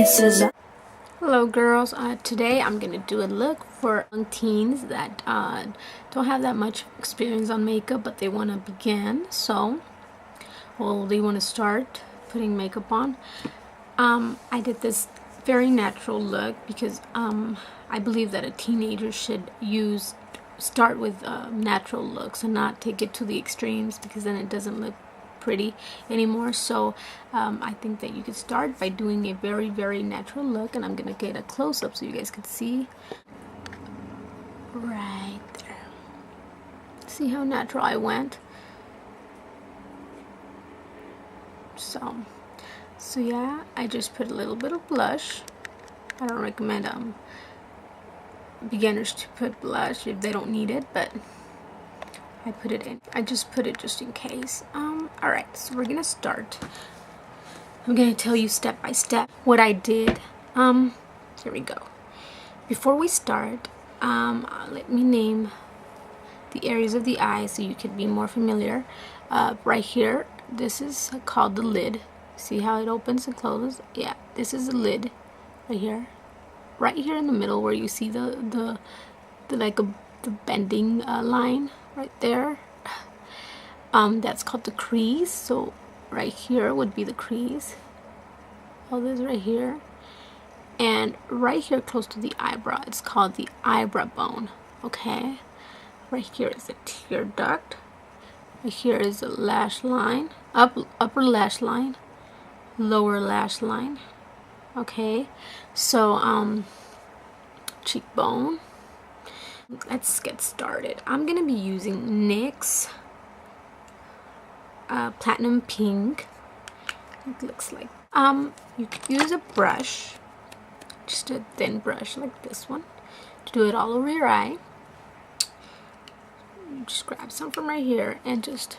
kisses. Hello girls, today I'm going to do a look for young teens that don't have that much experience on makeup but they want to begin, they want to start putting makeup on. I did this very natural look because I believe that a teenager should start with natural looks and not take it to the extremes, because then it doesn't look pretty anymore. So I think that you could start by doing a very natural look, and I'm gonna get a close-up so you guys can see right there. See how natural I went? So yeah, I just put a little bit of blush. I don't recommend beginners to put blush if they don't need it, but I put it in. I just put it just in case. Alright, so we're gonna start. I'm gonna tell you step by step what I did. Here we go. Before we start, let me name the areas of the eye so you can be more familiar. Right here, this is called the lid. See how it opens and closes? Yeah, this is the lid right here. Right here in the middle where you see the bending line right there. That's called the crease. So right here would be the crease. All this right here. And right here close to the eyebrow, it's called the eyebrow bone. Okay. Right here is the tear duct. Right here is the lash line. Upper lash line. Lower lash line. Okay. So cheekbone. Let's get started. I'm gonna be using NYX Platinum Pink. It looks like you could use a brush, just a thin brush like this one, to do it all over your eye. Just grab some from right here and just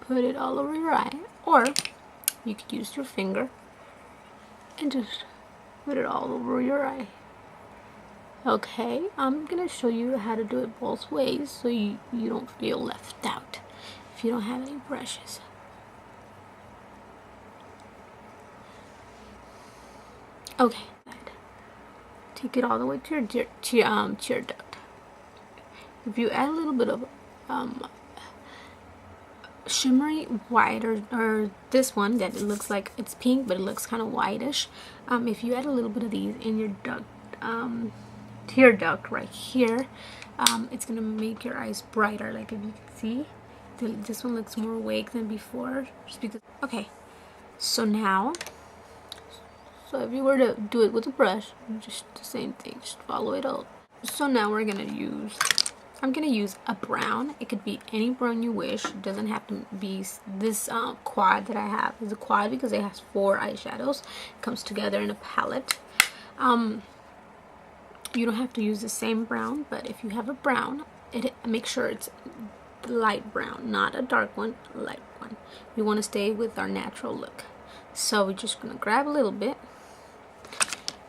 put it all over your eye, or you could use your finger and just put it all over your eye. Okay, I'm gonna show you how to do it both ways so you don't feel left out if you don't have any brushes. Okay, take it all the way to your tear duct. If you add a little bit of shimmery white, or this one that it looks like it's pink but it looks kind of whitish, if you add a little bit of these in your duct, tear duct right here, it's gonna make your eyes brighter. Like if you can see, this one looks more awake than before, just because. Okay, so if you were to do it with a brush, just the same thing, just follow it up. So now I'm gonna use a brown. It could be any brown you wish. It doesn't have to be this quad that I have. It's a quad because it has 4 eyeshadows. It comes together in a palette. You don't have to use the same brown, but if you have a brown, make sure it's light brown, not a dark one, a light one. We want to stay with our natural look. So we're just gonna grab a little bit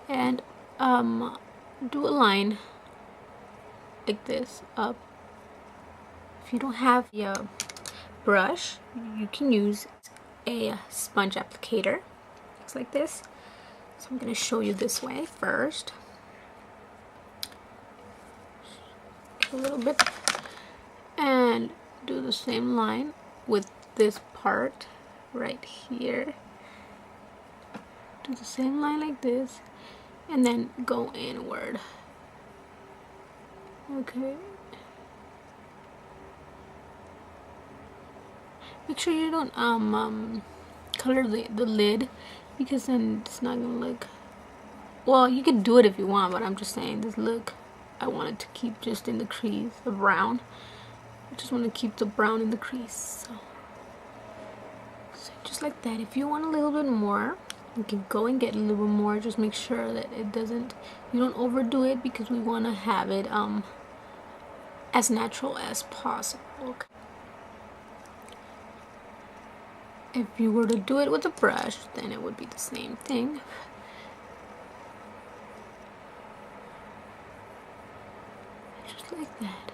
and do a line like this up. If you don't have a brush, you can use a sponge applicator. Looks like this. So I'm gonna show you this way first. A little bit, and do the same line with this part right here. Do the same line like this, and then go inward. Okay. Make sure you don't color the lid, because then it's not gonna look. Well, you can do it if you want, but I'm just saying this look, I wanted to keep just in the crease, the brown. I just want to keep the brown in the crease. So just like that. If you want a little bit more, you can go and get a little bit more. Just make sure that you don't overdo it, because we want to have it as natural as possible. Okay. If you were to do it with a brush, then it would be the same thing. Just like that.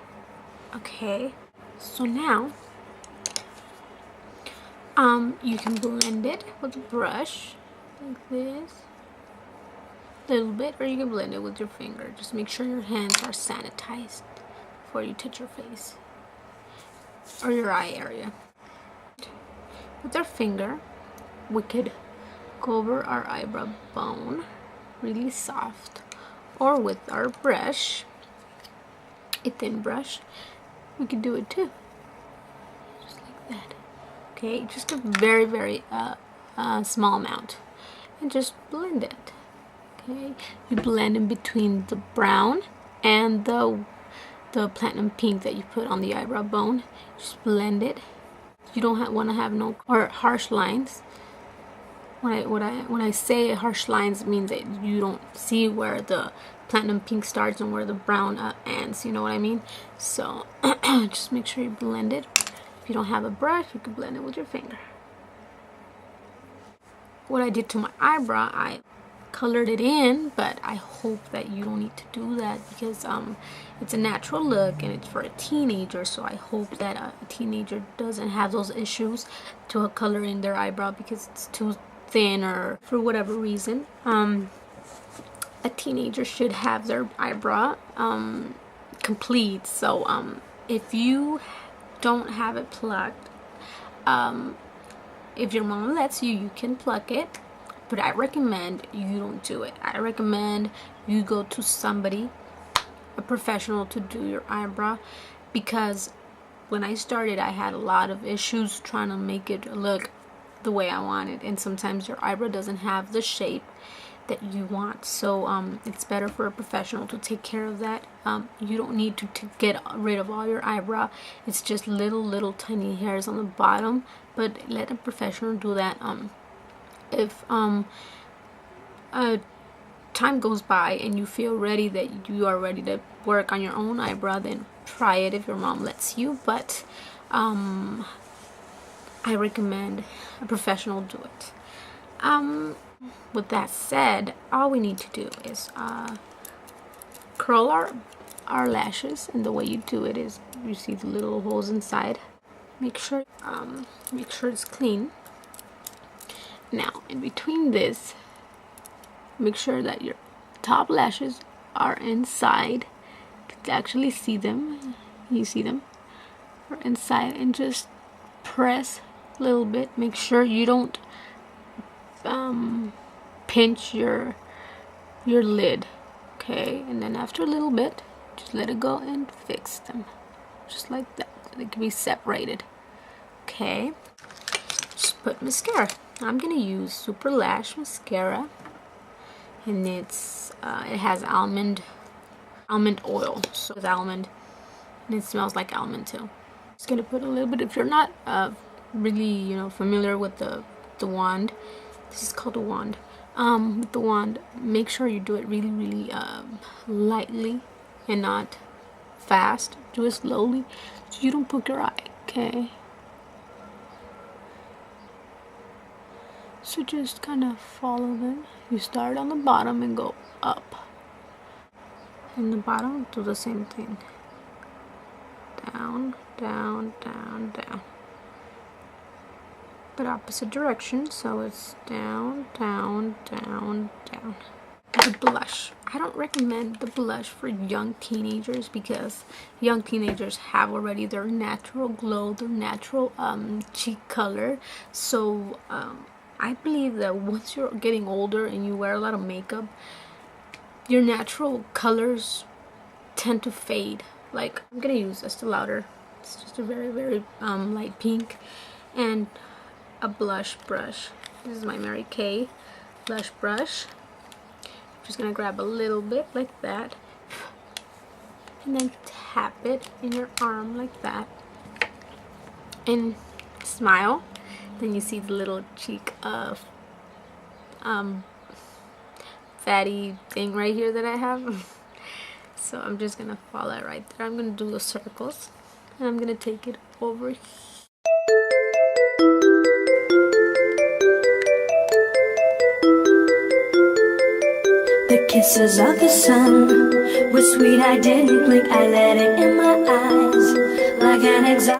Okay, so now you can blend it with a brush like this, a little bit, or you can blend it with your finger. Just make sure your hands are sanitized before you touch your face or your eye area. With our finger, we could go over our eyebrow bone really soft, or with our brush, a thin brush, we could do it too, just like that. Okay, just a very small amount, and just blend it. Okay, you blend in between the brown and the platinum pink that you put on the eyebrow bone. Just blend it. You don't want to have no harsh lines. When I say harsh lines, it means that you don't see where the platinum pink starts and where the brown ends. You know what I mean? So just make sure you blend it. If you don't have a brush, you can blend it with your finger. What I did to my eyebrow, I colored it in, but I hope that you don't need to do that, because it's a natural look and it's for a teenager. So I hope that a teenager doesn't have those issues to color in their eyebrow because it's too thin or for whatever reason. A teenager should have their eyebrow complete. So if you don't have it plucked, if your mom lets you, you can pluck it, but I recommend you don't do it. I recommend you go to somebody, a professional, to do your eyebrow, because when I started, I had a lot of issues trying to make it look the way I wanted, and sometimes your eyebrow doesn't have the shape that you want. So it's better for a professional to take care of that. You don't need to get rid of all your eyebrow. It's just little tiny hairs on the bottom, but let a professional do that. If time goes by and you feel ready, that you are ready to work on your own eyebrow, then try it if your mom lets you. But I recommend a professional do it. With that said, all we need to do is curl our lashes, and the way you do it is you see the little holes inside. Make sure it's clean. Now, in between this, make sure that your top lashes are inside. You can actually see them. You see them? Or inside, and just press a little bit. Make sure you don't pinch your lid. Okay, and then after a little bit, just let it go and fix them, just like that. They can be separated. Okay, just put mascara. I'm gonna use Super Lash mascara, and it has almond oil, so it's almond, and it smells like almond too. Just gonna put a little bit. If you're not really familiar with the wand, this is called a wand. With the wand, make sure you do it really lightly and not fast. Do it slowly so you don't poke your eye. Okay, so just kind of follow them. You start on the bottom and go up, and the bottom do the same thing. Down, down, down, down, but opposite direction, so it's down, down, down, down. The blush. I don't recommend the blush for young teenagers, because young teenagers have already their natural glow, their natural cheek color. So I believe that once you're getting older and you wear a lot of makeup, your natural colors tend to fade. Like, I'm gonna use Estee Lauder. It's just a very light pink, and a blush brush. This is my Mary Kay blush brush. I'm just gonna grab a little bit like that, and then tap it in your arm like that, and smile. Then you see the little cheek of fatty thing right here that I have. So I'm just gonna follow it right there. I'm gonna do the circles, and I'm gonna take it over here. The kisses of the sun were sweet, I didn't blink, I let it in my eyes like an exile.